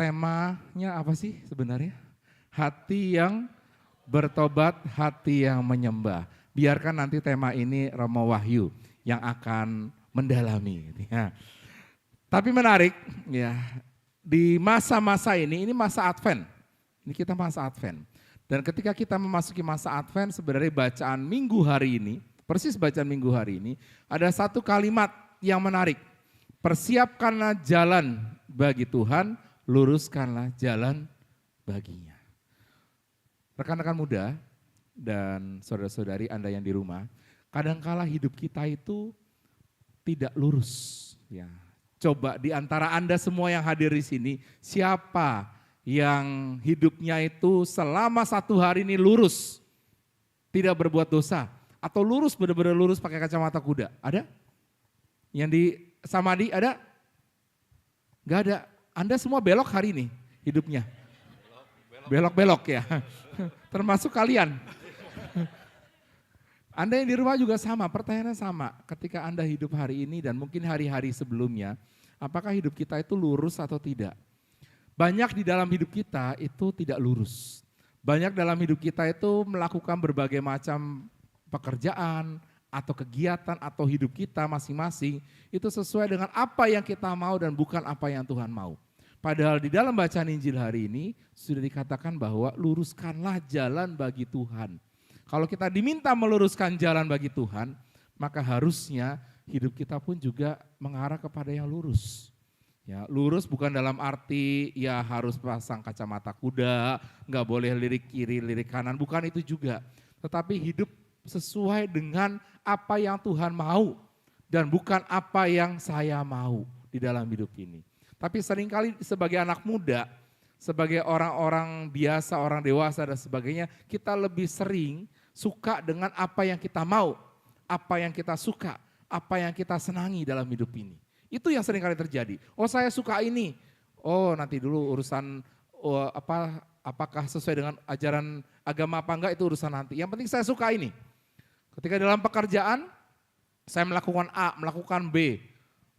Temanya apa sih sebenarnya? Hati yang bertobat, hati yang menyembah. Biarkan nanti tema ini Romo Wahyu yang akan mendalami. Ya. Tapi menarik ya, di masa-masa ini masa Advent. Ini kita masa Advent. Dan ketika kita memasuki masa Advent, sebenarnya bacaan minggu hari ini, persis bacaan minggu hari ini, ada satu kalimat yang menarik. Persiapkanlah jalan bagi Tuhan, luruskanlah jalan baginya. Rekan-rekan muda dan saudara-saudari Anda yang di rumah, kadangkala hidup kita itu tidak lurus. Ya. Coba di antara Anda semua yang hadir di sini, siapa yang hidupnya itu selama satu hari ini lurus, tidak berbuat dosa, atau lurus benar-benar lurus pakai kacamata kuda? Ada? Yang di Samadi ada? Gak ada. Anda semua belok hari ini hidupnya. Belok-belok ya. Termasuk kalian. Anda yang di rumah juga sama, pertanyaannya sama. Ketika Anda hidup hari ini dan mungkin hari-hari sebelumnya, apakah hidup kita itu lurus atau tidak? Banyak di dalam hidup kita itu tidak lurus. Banyak dalam hidup kita itu melakukan berbagai macam pekerjaan atau kegiatan atau hidup kita masing-masing itu sesuai dengan apa yang kita mau dan bukan apa yang Tuhan mau. Padahal di dalam bacaan Injil hari ini sudah dikatakan bahwa luruskanlah jalan bagi Tuhan. Kalau kita diminta meluruskan jalan bagi Tuhan, maka harusnya hidup kita pun juga mengarah kepada yang lurus. Ya, lurus bukan dalam arti ya harus pasang kacamata kuda, nggak boleh lirik kiri, lirik kanan, bukan itu juga. Tetapi hidup sesuai dengan apa yang Tuhan mau dan bukan apa yang saya mau di dalam hidup ini. Tapi seringkali sebagai anak muda, sebagai orang-orang biasa, orang dewasa dan sebagainya, kita lebih sering suka dengan apa yang kita mau, apa yang kita suka, apa yang kita senangi dalam hidup ini. Itu yang seringkali terjadi. Oh saya suka ini, oh nanti dulu urusan apakah sesuai dengan ajaran agama apa enggak itu urusan nanti. Yang penting saya suka ini. Ketika dalam pekerjaan, saya melakukan A, melakukan B.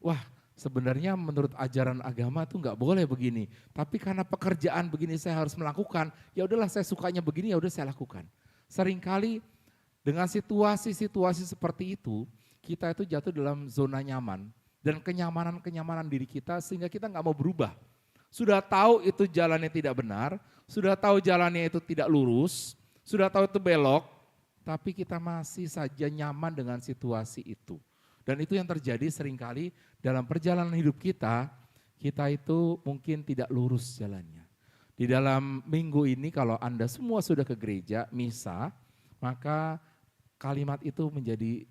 Wah, sebenarnya menurut ajaran agama itu enggak boleh begini. Tapi karena pekerjaan begini saya harus melakukan, ya udahlah saya sukanya begini, ya udah saya lakukan. Seringkali dengan situasi-situasi seperti itu, kita itu jatuh dalam zona nyaman. Dan kenyamanan-kenyamanan diri kita sehingga kita enggak mau berubah. Sudah tahu itu jalannya tidak benar, sudah tahu jalannya itu tidak lurus, sudah tahu itu belok, tapi kita masih saja nyaman dengan situasi itu. Dan itu yang terjadi seringkali dalam perjalanan hidup kita, kita itu mungkin tidak lurus jalannya. Di dalam minggu ini kalau Anda semua sudah ke gereja, misa, maka kalimat itu menjadi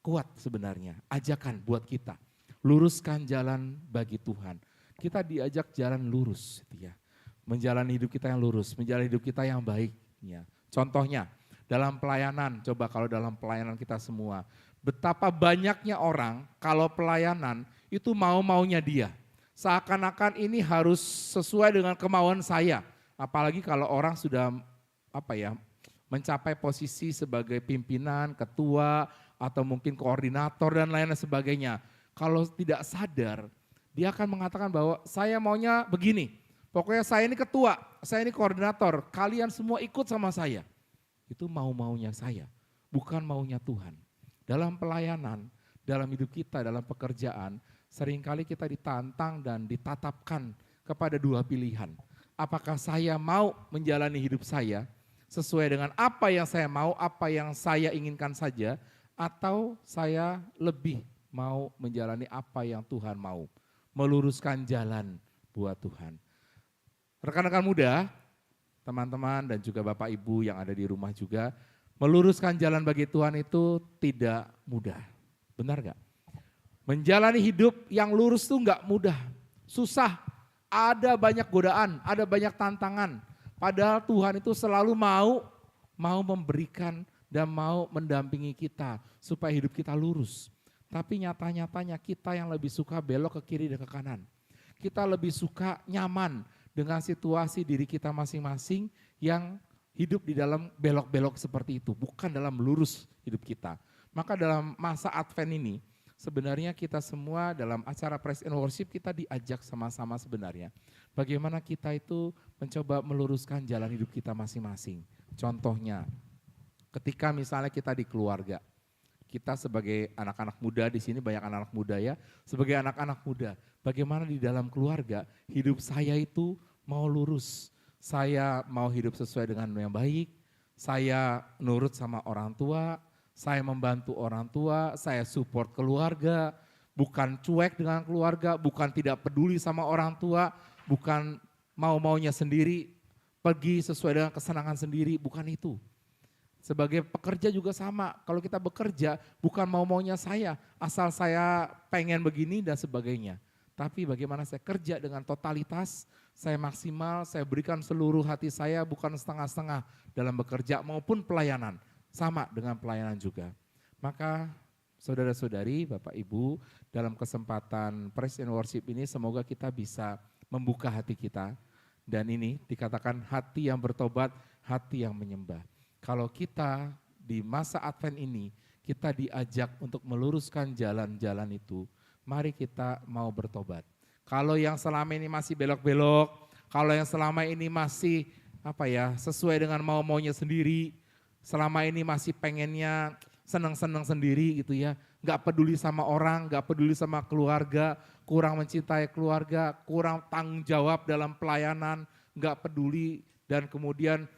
kuat sebenarnya, ajakan buat kita. Luruskan jalan bagi Tuhan. Kita diajak jalan lurus, gitu ya. Menjalani hidup kita yang lurus, menjalani hidup kita yang baik. Ya. Contohnya, dalam pelayanan, coba kalau dalam pelayanan kita semua, betapa banyaknya orang kalau pelayanan itu mau-maunya dia. Seakan-akan ini harus sesuai dengan kemauan saya. Apalagi kalau orang sudah mencapai posisi sebagai pimpinan, ketua, atau mungkin koordinator dan lain sebagainya. Kalau tidak sadar, dia akan mengatakan bahwa saya maunya begini. Pokoknya saya ini ketua, saya ini koordinator, kalian semua ikut sama saya. Itu mau-maunya saya, bukan maunya Tuhan. Dalam pelayanan, dalam hidup kita, dalam pekerjaan, seringkali kita ditantang dan ditatapkan kepada dua pilihan. Apakah saya mau menjalani hidup saya sesuai dengan apa yang saya mau, apa yang saya inginkan saja, atau saya lebih mau menjalani apa yang Tuhan mau, meluruskan jalan buat Tuhan. Rekan-rekan muda, teman-teman dan juga Bapak Ibu yang ada di rumah juga, meluruskan jalan bagi Tuhan itu tidak mudah. Benar gak? Menjalani hidup yang lurus itu gak mudah, susah, ada banyak godaan, ada banyak tantangan. Padahal Tuhan itu selalu mau memberikan dan mau mendampingi kita supaya hidup kita lurus. Tapi nyata-nyatanya kita yang lebih suka belok ke kiri dan ke kanan. Kita lebih suka nyaman dengan situasi diri kita masing-masing yang hidup di dalam belok-belok seperti itu, bukan dalam lurus hidup kita. Maka dalam masa Advent ini, sebenarnya kita semua dalam acara Praise and Worship kita diajak sama-sama sebenarnya. Bagaimana kita itu mencoba meluruskan jalan hidup kita masing-masing. Contohnya, ketika misalnya kita di keluarga, kita sebagai anak-anak muda di sini banyak anak-anak muda ya, sebagai anak-anak muda, bagaimana di dalam keluarga hidup saya itu mau lurus, saya mau hidup sesuai dengan yang baik, saya nurut sama orang tua, saya membantu orang tua, saya support keluarga, bukan cuek dengan keluarga, bukan tidak peduli sama orang tua, bukan mau-maunya sendiri, pergi sesuai dengan kesenangan sendiri, bukan itu. Sebagai pekerja juga sama, kalau kita bekerja bukan mau-maunya saya, asal saya pengen begini dan sebagainya. Tapi bagaimana saya kerja dengan totalitas, saya maksimal, saya berikan seluruh hati saya bukan setengah-setengah dalam bekerja maupun pelayanan. Sama dengan pelayanan juga. Maka saudara-saudari, Bapak Ibu, dalam kesempatan Praise and Worship ini semoga kita bisa membuka hati kita. Dan ini dikatakan hati yang bertobat, hati yang menyembah. Kalau kita di masa Advent ini, kita diajak untuk meluruskan jalan-jalan itu, mari kita mau bertobat. Kalau yang selama ini masih belok-belok, kalau yang selama ini masih sesuai dengan mau-maunya sendiri, selama ini masih pengennya senang-senang sendiri gitu ya, nggak peduli sama orang, nggak peduli sama keluarga, kurang mencintai keluarga, kurang tanggung jawab dalam pelayanan, nggak peduli dan kemudian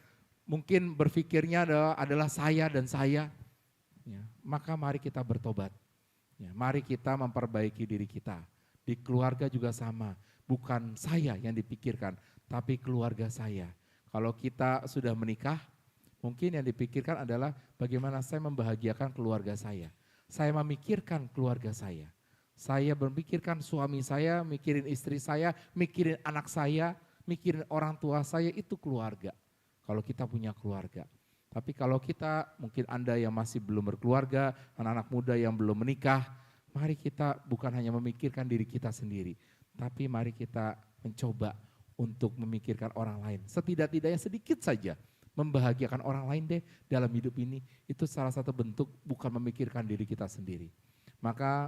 mungkin berpikirnya adalah saya dan saya, ya, maka mari kita bertobat. Ya, mari kita memperbaiki diri kita. Di keluarga juga sama, bukan saya yang dipikirkan, tapi keluarga saya. Kalau kita sudah menikah, mungkin yang dipikirkan adalah bagaimana saya membahagiakan keluarga saya. Saya memikirkan keluarga saya. Saya memikirkan suami saya, mikirin istri saya, mikirin anak saya, mikirin orang tua saya, itu keluarga. Kalau kita punya keluarga. Tapi kalau kita, mungkin Anda yang masih belum berkeluarga, anak-anak muda yang belum menikah, mari kita bukan hanya memikirkan diri kita sendiri, tapi mari kita mencoba untuk memikirkan orang lain. Setidak-tidaknya sedikit saja membahagiakan orang lain deh dalam hidup ini, itu salah satu bentuk bukan memikirkan diri kita sendiri. Maka